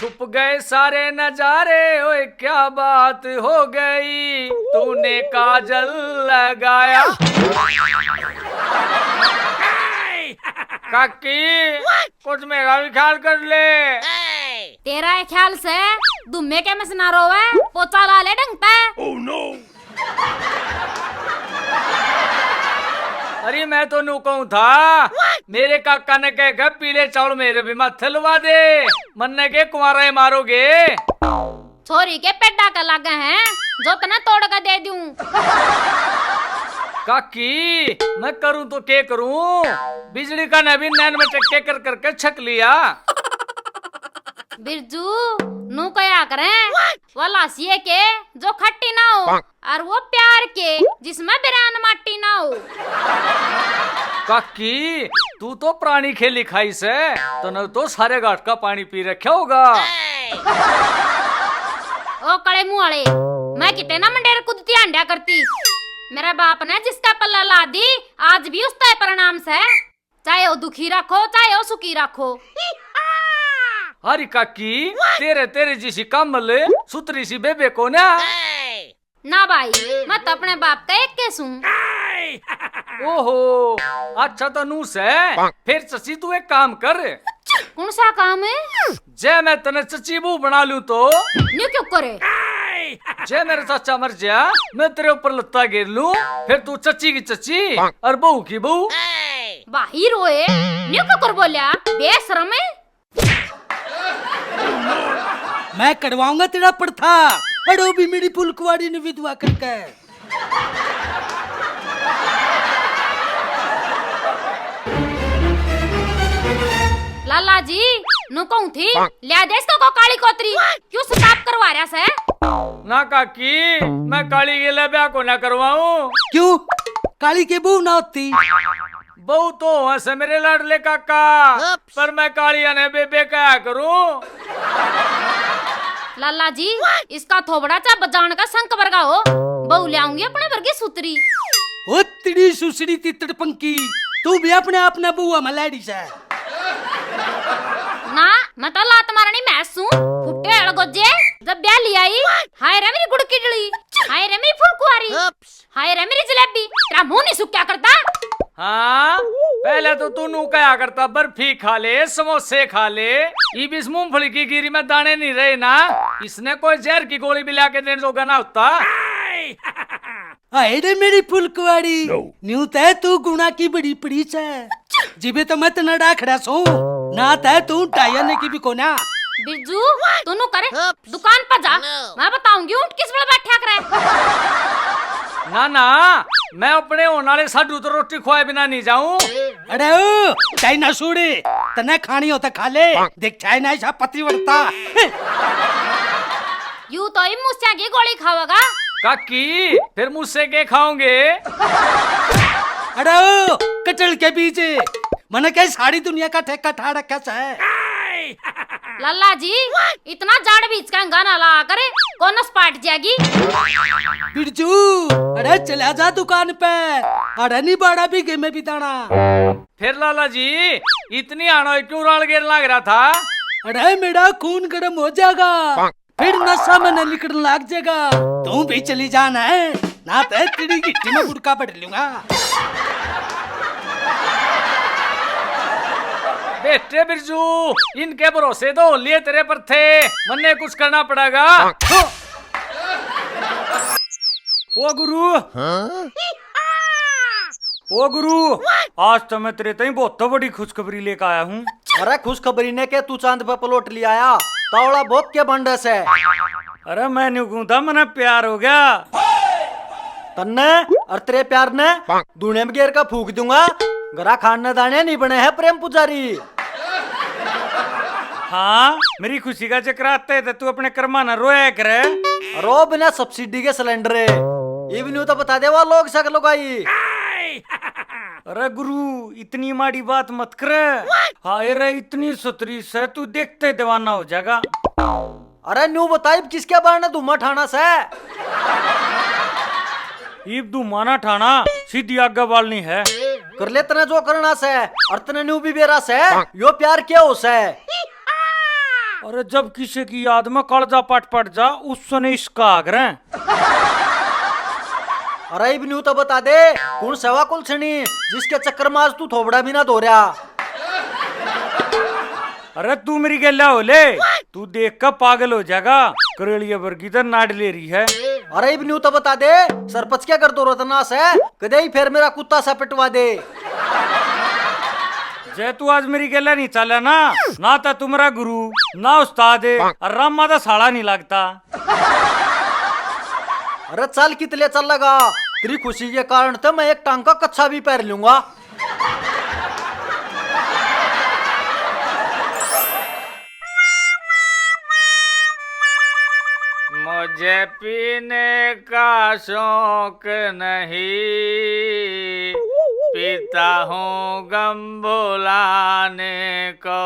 छुप गए सारे नजारे, ओए क्या बात हो गई, तूने काजल लगाया। काकी कुछ मेरा भी ख्याल कर ले। तेरा ये ख्याल से दुम्मे के में सुना रोवे पोचा ला ले ढंग पे। Oh, no. अरे मैं तो नू कहूं था, मेरे काका ने कह पीले चावल मेरे भी माथे लुवा दे, मन्ने के कुंवारा मारोगे। छोरी के पेड्डा का लागे हैं जो तना तोड़ कर दे दूं। काकी मैं करूं तो क्या करूं, बिजली का नबी नैन में चक्के कर करके छक लिया। बिरजू नू क्या करें, वो लासिये के जो खट्टी ना हो और वो प्यार के जिसमें बिरान माटी ना हो। काकी तू तो प्राणी खेली खाई से, तो न तो सारे घाट का पानी पी रखा होगा। ओ कड़े मुंह वाले, मैं कितने ना मंडेर कुदती अंड्या करती। मेरे बाप ने जिसका पल्ला ला दी आज भी उसका परिणाम से, चाहे वो दुखी रखो चाहे वो सुखी रखो। अरे काकी तेरे तेरे जैसी कमल सुतरी सी बेबे को ना भाई मैं तो अपने बाप का एक केस हूँ। ओहो अच्छा तो नू से फिर चची तू एक काम कर। कौन सा काम है? जे मैं तने चची बहू बना लूं तो न्यू क्यों करे? जे मेरा चाचा मर जा मैं तेरे ऊपर लत्ता गिर लूं, फिर तू चची की चची और बहू की बहू। बाहिर होए न्यू क्यों कर बोलिया बेशरम है। मैं कटवाऊंगा तेरा पड़था, अड़ो भी मेरी पुलकुवाड़ी ने विधवा करके। लाला जी नु कहूं थी लिया दे इसको काली कोतरी, क्यों सताप करवा रहा से? ना काकी मैं काली के लिए ब्याह को ना करवाऊं। क्यों काली के बहू ना होती? बहू तो ऐसे मेरे लाडले काका, पर मैं कालिया ने बेबे क्या करूं। लाला जी इसका थोबड़ा चा बजान का संक वर्गा हो, बहू ले आऊंगी अपने वर्गी सुतरी। ओ तिड़ी सुसड़ी तितड़ पंकी, तू भी अपने आप ना बुआ मलाड़ी से। ना मैं तो लात मारनी मैस हूँ फुट्टे अड़गोजे। जब ब्याह लिया आई हाय रे मेरी गुड़ की डली, हाय रे मेरी फुलकुआरी, हाय रे मेरी जलेबी, तेरा मुंह नहीं सुक्या करता। हाँ पहले तो तू नू क्या करता, बर्फी खा ले समोसे खा ले, ये भी मूंगफली की गिरी में दाने नहीं रहे ना, इसने कोई जहर की गोली भी लाके देने जोगा ना होता। हाय रे मेरी फुलकुआरी, न्यू तय तू गुना की बड़ी पड़ी से, जिबे तो मत न डाखड़ा सो ना तय तू टायने की भी कोना। बिरजू तू नु करे दुकान पर जा, मैं बताऊंगी ऊंट किस बड़े बैठा करे। ना ना मैं अपने होने वाले साडू तो रोटी खुआए बिना नहीं जाऊं। अरे ओ चाइना सूड़ी तने खानी हो तो खा ले, देख चाइना ऐसा पति बढ़ता। यू तो ही मुझसे की गोली खाओगा। काकी फिर मुझसे क्या खाओगे? अरे ओ कचल के बीच मैंने क्या सारी दुनिया का ठेका ठा रखा है। लल्ला जी इतना जाड़ बीच का गाना ला करे कौन स्पाट जाएगी। बिरजू अरे चला जा दुकान पे, अरे नहीं बड़ा भी गे में बिताना। फिर लाला जी इतनी आना क्यों राल गेर लग रहा था? अरे मेरा खून गर्म हो जाएगा, फिर नशा में न निकलने लग जाएगा। तू भी चली जाना है ना तो तेरी गिट्टी में गुड़का पड़ लूंगा। बेटे बिरजू इनके भरोसे तो लिए तेरे पर थे, मन्ने कुछ करना पड़ेगा। ओ गुरु ओ गुरु आज तो मैं तेरे ताई बहुत बड़ी खुशखबरी लेकर आया हूँ। अरे खुशखबरी ने के तू चांद पे पलोट लिया आया, तावड़ा बहुत के बंडस है। अरे मैं नहीं गूंदा मने प्यार हो गया तन्ने और तेरे प्यार ने दूने में गेर का फूक दूंगा, गरा खाने दाने नहीं बने हैं प्रेम पुजारी। हाँ मेरी खुशी का चक्कर आते है तो तू अपने कर्मा न रोया करे। रो बिना सब्सिडी के सिलेंडर है, ये भी नहीं तो बता दे वो लोग शक्ल लगाई। अरे गुरु इतनी माड़ी बात मत कर, हाय रे इतनी सुतरी से तू देखते दीवाना हो जाएगा। अरे न्यू बताइब किसके बारे धुमा ठाना से? ईब धुमाना ठाना सीधी आगे वालनी है। कर ले तने जो करना से और तने न्यू भी बेरा से, यो प्यार क्या हो से? अरे जब किसी की याद में कलजा पट जा उस समय इसका आग्रह। अरे इब न्यू तो बता दे कौन सेवा कुल छनी जिसके चक्कर में आज तू थोबड़ा भी ना धो रहा। अरे तू मेरी गैला हो ले, तू देख कर पागल हो जाएगा। करेलिया वर्गी तो नाड़ ले रही है। अरे इब न्यू तो बता दे सरपंच क्या कर दो रतनास है कदे ही फिर मेरा कुत्ता सा पिटवा दे। जय तू आज मेरी गैला नहीं चला ना तो तुम्हारा गुरु ना उस्ताद है और रामा तो साड़ा नहीं लगता। अरे चल कितले चल लगा तेरी खुशी के कारण तो मैं एक टांग का कच्छा भी पहन लूंगा। मुझे पीने का शौक नहीं, पीता हूँ गम भुलाने को।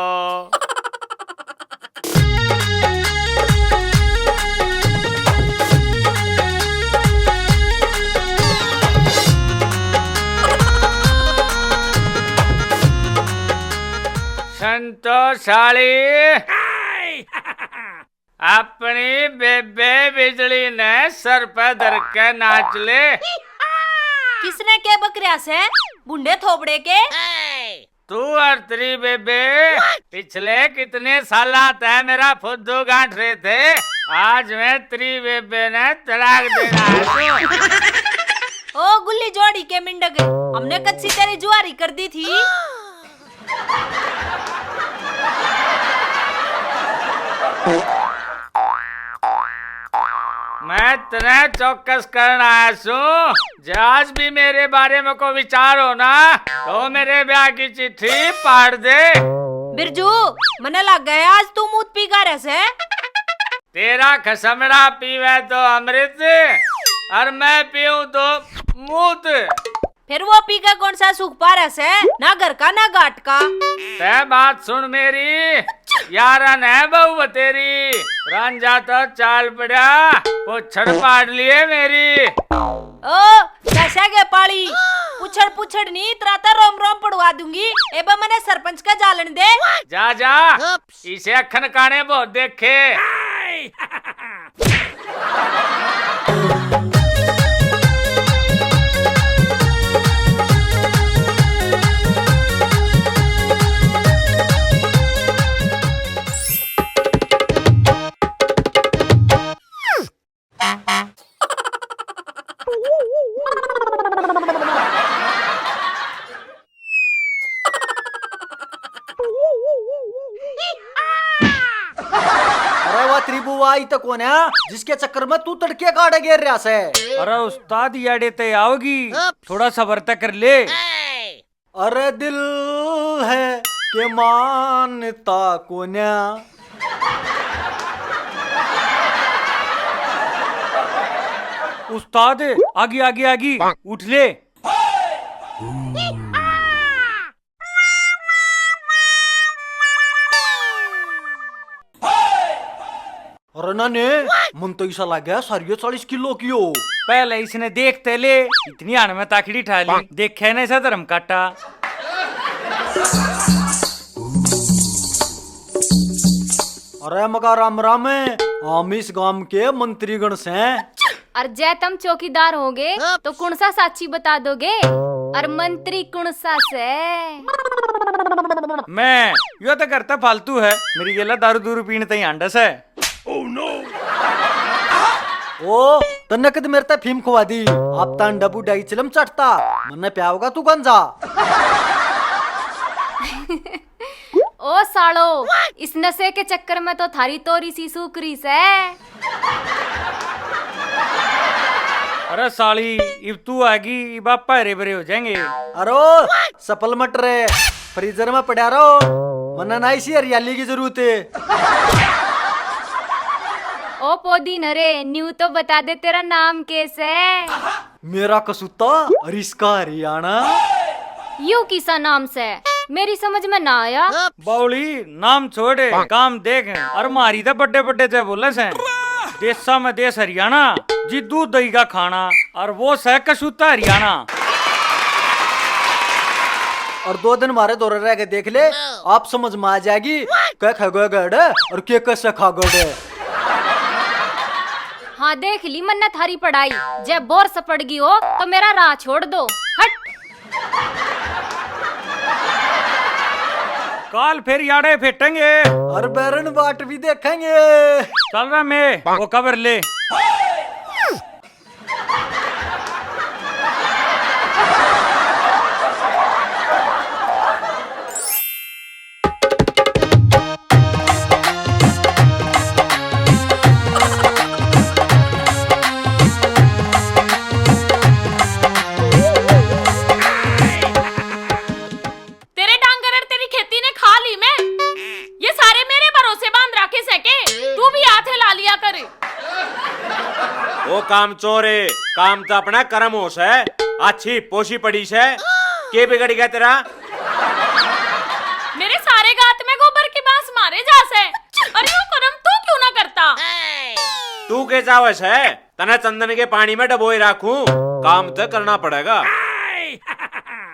संतोषाली अपनी बेबे बिजली ने सर पे धर के नाच ले। किसने के बकरिया से बुंडे थोबड़े के? तू और तेरी बेबे पिछले कितने साल तय मेरा फुद्दू गांठ रहे थे, आज मैं तेरी बेबे ने तलाक देना है। ओ गुल्ली जोड़ी के मिंडक, हमने कच्ची तेरी जुआरी कर दी थी। मैं तेरे चौकस करना आया सू, आज भी मेरे बारे में कोई विचार हो ना तो मेरे ब्याह की चिट्ठी पाड़ दे। बिरजू मने लग गया आज तू मूत पी का रस है। तेरा खसमड़ा पीवे तो अमृत और मैं पीऊं तो मूत। फिर वो पी का कौन सा सुख पा रस है, ना घर का ना घाट का। ते बात सुन मेरी, यारन है बहू तेरी, रांझा तो चाल पड़ा वो छड़ पाड़ लिए मेरी। ओ कैसा के पाली पुछड़ पुछड़ नहीं त्राता रोम रोम पड़वा दूंगी। एबा मने सरपंच का जालन दे। जा जा इसे अखन काने बहुत देखे। त्रिभुवाई तो कौन है जिसके चक्कर में तू तड़के काटे गिर रहा से। अरे उस्ताद याडे ते आओगी, थोड़ा सबर तक कर ले। अरे दिल है के मानता कोन्या। उस्ताद आगे आगे आगे उठ ले। अरे ना ने मन तो ऐसा लग गया सारी 40 किलो की हो। पहले इसने देखते ले इतनी आन में ताकड़ी ठा ली, देखे ना ऐसा धर्म काटा। अरे मगा राम राम है, हम इस गांव के मंत्रीगण से। और जय तुम चौकीदार होगे तो कौन सा साची बता दोगे, और मंत्री कौन सा से? मैं यो तो करता फालतू है, मेरी गेला दारू दूरू पीने तई आंडस है। ओ तन्ने कद मेरे ते फीम खुवा दी, आप तान डबू डाई चिलम चटता मन्ने प्यावगा तू गंजा। ओ सालो, इस नशे के चक्कर में तो थारी तोरी सी सूकरी से। अरे साली इब तू आगी इब आप पहरे बरे हो जाएंगे। अरो सफल मटरे फ्रीजर में पड़ा रहो, मन्ना ना इसी हरियाली की जरूरत है। ओ पोदी नरे न्यू तो बता दे तेरा नाम कैसे? मेरा कसूता और इसका हरियाणा। यू किसा नाम से मेरी समझ में ना आया। बाउली नाम छोड़े काम देख, और मारी तो बड्डे बड्डे से बोले से देशा में देश हरियाणा जी, दूध दही का खाना और वो से कसूता हरियाणा। और 2 दिन हमारे दौरे रह के देख ले, आप समझ में आ जाएगी क्या खगो गड़ और क्या कैसे खागड़। हाँ देख ली मन्नत थारी पढ़ाई, जब बोर से पड़ गई हो तो मेरा राह छोड़ दो। हट। काल फिर याड़े फेटेंगे और बैरन बाट भी देखेंगे। चल रहा मैं वो कवर ले। तेरे डांगर और तेरी खेती ने खा ली मैं, ये सारे मेरे भरोसे बांध रखे सके, तू भी हाथ हिला लिया कर। वो काम चोरे, काम तो अपना कर्म होश है, अच्छी पोशी पड़ी से के बिगड़ गया तेरा। मेरे सारे गात में गोबर की बांस मारे जासे, अरे वो कर्म तू क्यों ना करता। तू के चावस है, तना चंदन के पानी में डबोए रखूं, काम तो करना पड़ेगा।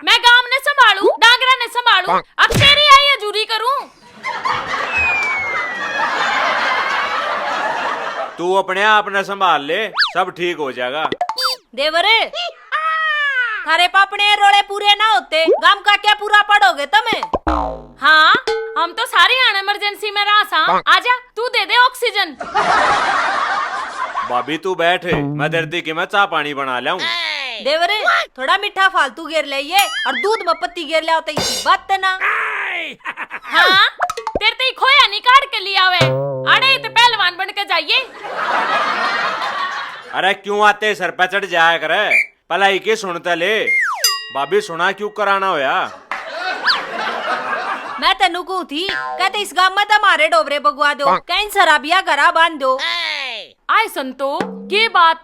मैं गांव ने संभालू, डांगरा ने संभालू, अब तेरी आई हजूरी करूं। तू अपने आप न संभाल ले, सब ठीक हो जाएगा। देवरे थारे पापने रोले पूरे ना होते, गांव का क्या पूरा पड़ोगे तुम्हें। हाँ हम तो सारी आन इमरजेंसी में रासा, आजा तू दे दे ऑक्सीजन। भाभी तू बैठ, मैं दर्दी की मैं चाय पानी बना लाऊं। देवरे थोड़ा मीठा फालतू घेर ले और दूध में पत्ती घेर ले तो इसी बात है ना। हाँ तेरे ते खोया नहीं काट के लिया वे, अरे तो पहलवान बन के जाइए। अरे क्यों आते सर पे चढ़ जाया करे, पलाई के सुनता ले। भाभी सुना क्यों कराना होया। मैं तेनू को थी कहते इस गांव में हमारे डोबरे बगवा दो, कहीं शराबिया घरा बांध दो। आए संतो के बात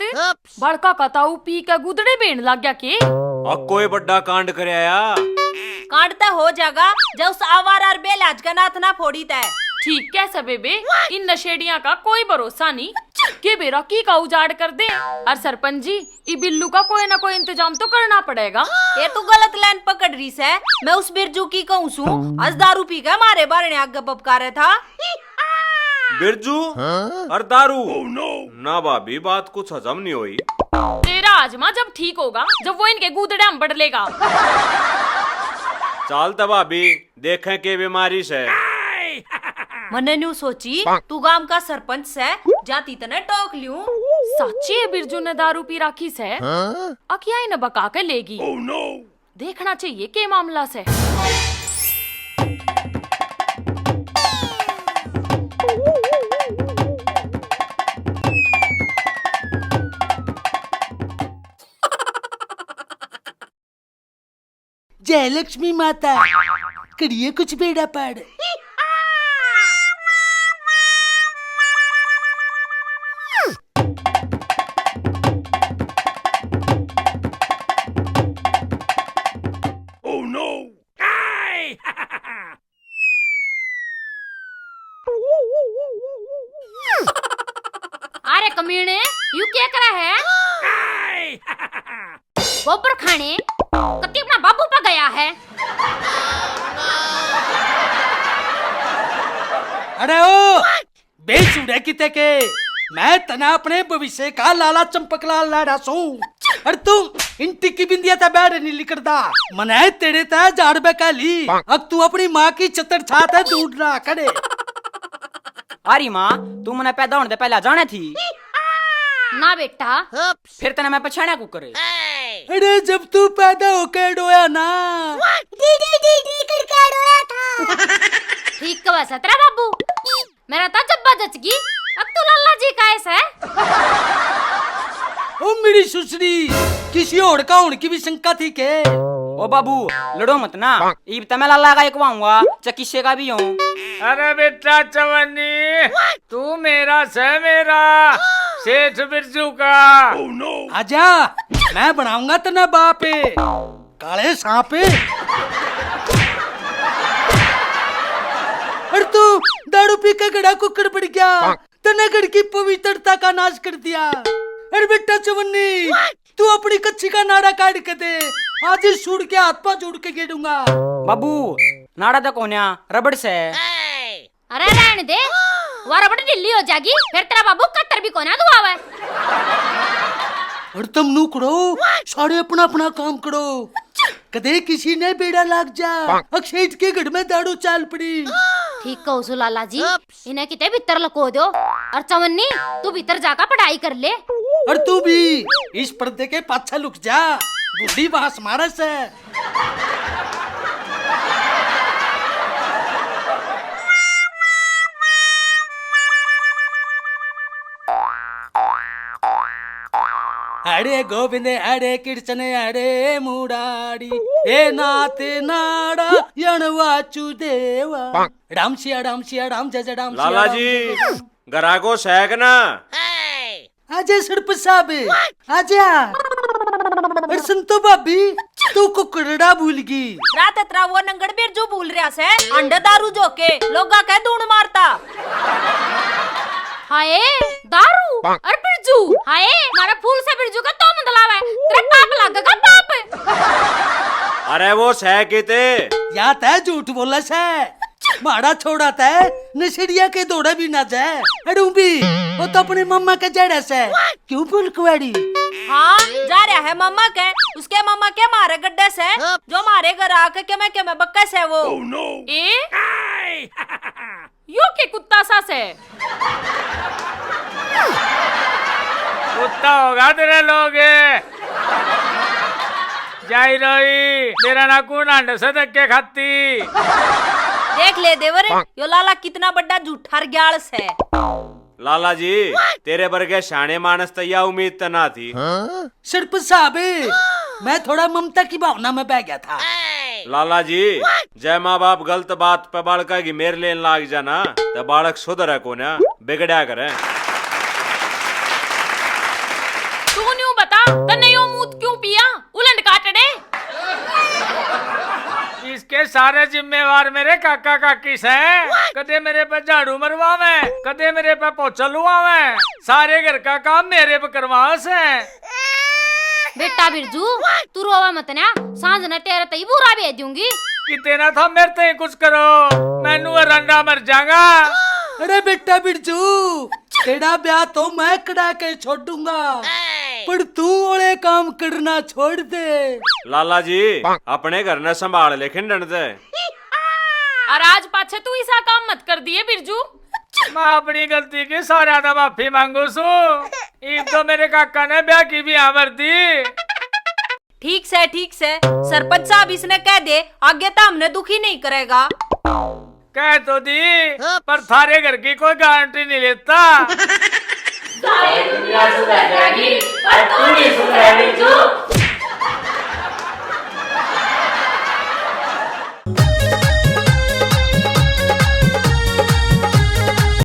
बड़का कताऊ पी के गुदड़े बेन लग गया के। अब कोई बड़ा कांड करे आया। कांड तो हो जाएगा जब उस आवारा और बेलाज का नाथ ना फोड़ी तय। ठीक कैसा बेबे, इन नशेड़ियां का कोई भरोसा नहीं के बेरा की का उजाड़ कर दे। और सरपंच जी ई बिल्लू का कोई ना कोई इंतजाम तो करना पड़ेगा। ये तू गलत लाइन पकड़ रही है, मैं उस बिरजू की कहूँ सू आज दारू पी के हमारे बारे में आगे बबकारे था। बिरजू और दारू ना भाभी, बात कुछ हजम नहीं हुई। तेरा आजमा जब ठीक होगा जब वो इनके गुदड़े हम बढ़ लेगा। चाल तब भाभी देखें के बीमारी से। मैंने न्यू सोची तू गांव का सरपंच से जाती तने टोक लियूं। सच्ची बिरजू ने दारू पी राखी से अकिया न बका के लेगी। देखना चाहिए के मामला से। जय लक्ष्मी माता, करिए कुछ बेड़ा पाड़। अरे कमीने यू क्या करा है? गोबर खाने कति अपना बाबू पे गया है। अरे ओ बेच उड़े किते के, मैं तना अपने भविष्य का लाला चंपकलाल लाड़ा सू। अरे तू इंटी की बिंदिया ता बैठ नहीं लिकड़दा, मने तेरे ता झाड़ बेका ली। अब तू अपनी माँ की चतर छात है दूर रहा करे। अरे माँ तू मने पैदा होने दे पहले जाने थी ना बेटा, फिर तने मैं पछाणा को करे। अरे जब तू पैदा होके डोया ना, ठीक कवा सतरा बाबू, मेरा तो जब्बा जच गई। अब तू लल्ला जी का ऐसा है। ओ मेरी सुसरी, किसी और का होने की भी शंका थी के? ओ बाबू लड़ो मत ना, ईब तमे लाला का एकवाऊंगा चा किस्से का भी हूँ। अरे बेटा चवन्नी, तू मेरा से मेरा सेठ बिरजू का। आजा, मैं बनाऊंगा तना बापे काले सांपे। अरे तू दारू पी के गड़ा कुकड़ पड़ गया, तना गड़ की पवित्रता का नाश कर दिया। अरे बेटा चवन्नी, तू अपनी कच्ची का नाड़ा काट के दे, आज ही सूड़ के हाथ पा जोड़ के गेड़ूंगा। बाबू नाड़ा तो कोन्या रबड़ से। अरे रहने दे, वो रबड़ ढिल्ली हो जाएगी, फिर तेरा बाबू कत्तर भी कोना दुआवे। और तुम नू करो, सारे अपना अपना काम करो। कदे किसी ने बेड़ा लाग जा, अक्षय के गढ़ में दाड़ू चाल पड़ी। ठीक कहो सु लाला जी, इन्हें किते भीतर लको दो। और चवन्नी तू भीतर जाकर पढ़ाई कर ले। और तू भी इस पर्दे के पाछा लुक जा, बुढ़ी बांस मारस है। अरे गोविंद अरे कृष्ण अरे मुरारी हे नाथ नाड़ा यणवाचु देवा। राम सिया राम सिया राम जय जय राम सिया लाला राम जी जय जय राम। गरा को सहक ना। आजा सरपंच साहब आजा। और संतो भाभी तू कुकड़ा भूल गई। रात इतना वो नंगड़ बिरजू भूल रहा से अंडे दारू जो के लोगा कह दून मारता। हाय दारू और बिरजू, हाय मारा फूल से बिरजू का तो मंदलावा है, तेरा पाप लगेगा पाप। अरे वो सहकीते या तय झूठ बोला से माड़ा छोड़ा तय नशेड़िया के दौड़ा भी ना जाए। अड़ू भी वो तो अपने मम्मा के जड़ा से क्यों भूल कुआड़ी। हाँ जा रहा है मम्मा के, उसके मम्मा के मारे गड्ढे से जो मारे घर आके के मैं बक्का से वो। ए यो के कुत्ता सा से कुत्ता होगा तेरे लोग। जाई रही तेरा ना कौन अंडे से धक्के खाती। देख ले देवर, यो लाला कितना बड़ा झूठा ग्याल से। लाला जी तेरे वर्गे शाने मानस तैया उम्मीद तो ना थी। सरपंच साहब मैं थोड़ा ममता की भावना में बह गया था। लाला जी जय माँ बाप गलत बात पे बालक की मेर लेन लाग जाना तो बालक सुधर को ना बिगड़ा करे। तू न्यू बता तन्ने यो मूत क्यों पिया उलंड काटड़े। इसके सारे जिम्मेवार मेरे काका काकी से। कदे मेरे पे झाड़ू मरवावे, कदे मेरे पे पोछा लुआवे, सारे घर का काम मेरे पे करवाओ से। बेटा बिरजू तू रोवा मत ना, सांझ ने तेरे तई बुरा भेज दूंगी। किते ना था मेरे ते कुछ करो, मैनू रंडा मर जाऊंगा। अरे बेटा बिरजू तेरा ब्याह तो मैं करा के छोड़ूंगा, पर तू ओले काम करना छोड़ दे। लाला जी अपने घर ने संभाल लेकिन डन दे। और आज पाछे तू ऐसा काम मत कर दिए बिरजू। मैं अपनी गलती की सारा दा माफी मांगू सू। इब तो मेरे काका ने ब्याह की भी आवर दी। ठीक से सरपंच साहब इसने कह दे आगे तो हमने दुखी नहीं करेगा। कह तो दी पर थारे घर की कोई गारंटी नहीं लेता। सारी दुनिया सुधर जाएगी पर तू नहीं सुधरेगी।